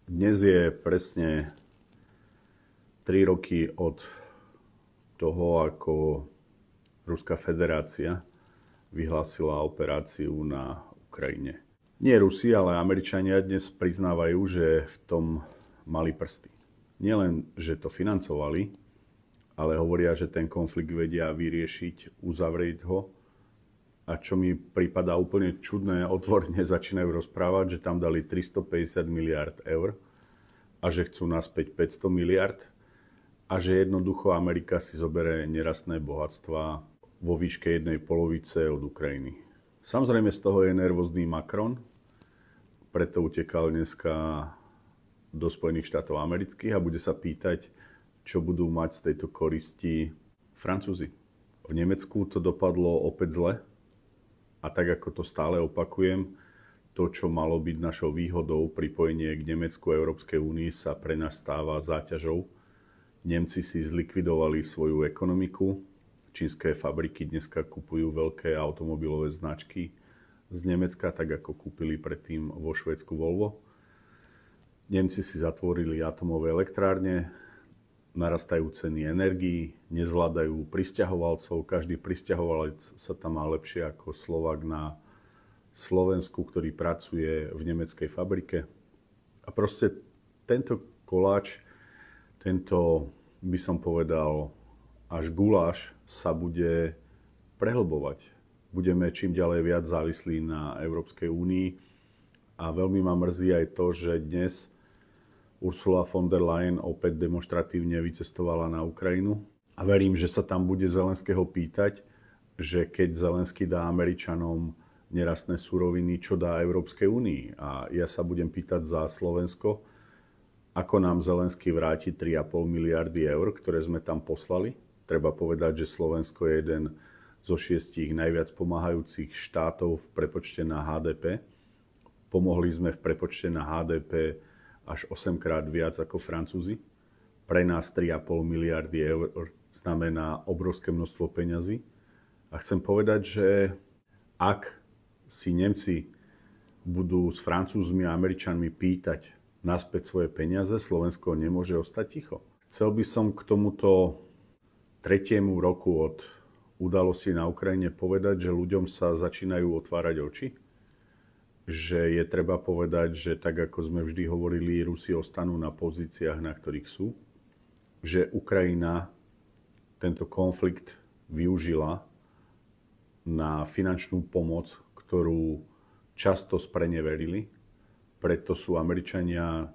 Dnes je presne 3 roky od toho, ako Ruská federácia vyhlásila operáciu na Ukrajine. Nie Rusi, ale Američania dnes priznávajú, že v tom mali prsty. Nielen, že to financovali, ale hovoria, že ten konflikt vedia vyriešiť, uzavrieť ho. A čo mi prípada úplne čudné, otvorene začínajú rozprávať, že tam dali 350 miliard eur a že chcú naspäť 500 miliard a že jednoducho Amerika si zoberie nerastné bohatstva vo výške 1/2 od Ukrajiny. Samozrejme z toho je nervózny Macron, preto utekal dneska do Spojených štátov amerických a bude sa pýtať, čo budú mať z tejto koristi Francúzi. V Nemecku to dopadlo opäť zle. A tak, ako to stále opakujem, to, čo malo byť našou výhodou, pripojenie k Nemecku a Európskej únii, sa pre nás stáva záťažou. Nemci si zlikvidovali svoju ekonomiku. Čínske fabriky dneska kupujú veľké automobilové značky z Nemecka, tak ako kúpili predtým vo Švédsku Volvo. Nemci si zatvorili atomové elektrárne, narastajú ceny energií, nezvládajú prisťahovalcov. Každý prisťahovalec sa tam má lepšie ako Slovák na Slovensku, ktorý pracuje v nemeckej fabrike. A proste tento koláč, tento, by som povedal, až guláš sa bude prehlbovať. Budeme čím ďalej viac závislí na Európskej únii. A veľmi ma mrzí aj to, že dnes Ursula von der Leyen opäť demonštratívne vycestovala na Ukrajinu. A verím, že sa tam bude Zelenského pýtať, že keď Zelenský dá Američanom nerastné suroviny, čo dá Európskej únii. A ja sa budem pýtať za Slovensko, ako nám Zelenský vráti 3,5 miliardy eur, ktoré sme tam poslali. Treba povedať, že Slovensko je jeden zo 6 najviac pomáhajúcich štátov v prepočte na HDP. Pomohli sme v prepočte na HDP až 8-krát viac ako Francúzi. Pre nás 3,5 miliardy eur znamená obrovské množstvo peňazí. A chcem povedať, že ak si Nemci budú s Francúzmi a Američanmi pýtať naspäť svoje peniaze, Slovensko nemôže ostať ticho. Chcel by som k tomuto 3. roku od udalosti na Ukrajine povedať, že ľuďom sa začínajú otvárať oči. Že je treba povedať, že tak ako sme vždy hovorili, Rusi ostanú na pozíciách, na ktorých sú. Že Ukrajina tento konflikt využila na finančnú pomoc, ktorú často spreneverili. Preto sú Američania